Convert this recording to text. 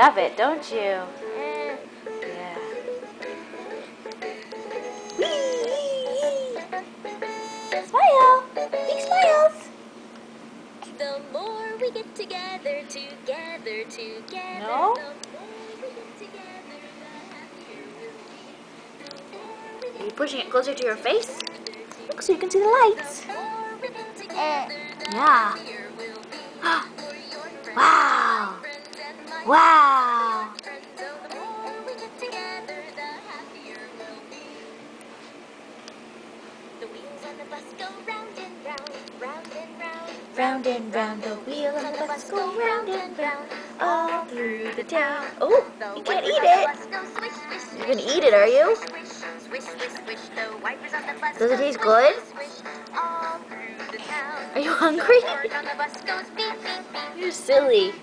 love it, don't you? Yeah. Smile! Big smiles! The more we get together. No? The more we get together, the happier we'll be. The more we Are get you pushing it closer to your face? together, Look so you can see the lights. the more we get together, the Yeah. happier we'll be. For your friends, Wow. my friends, and my Wow. friends. So the more we get together, the happier we'll be. The wheels on the bus go round and round, round and round. Round and round the wheel on the bus go round and round all through the town. Oh, you can't eat it. You're gonna eat it, are you? Does it taste good? Are you hungry? You're silly.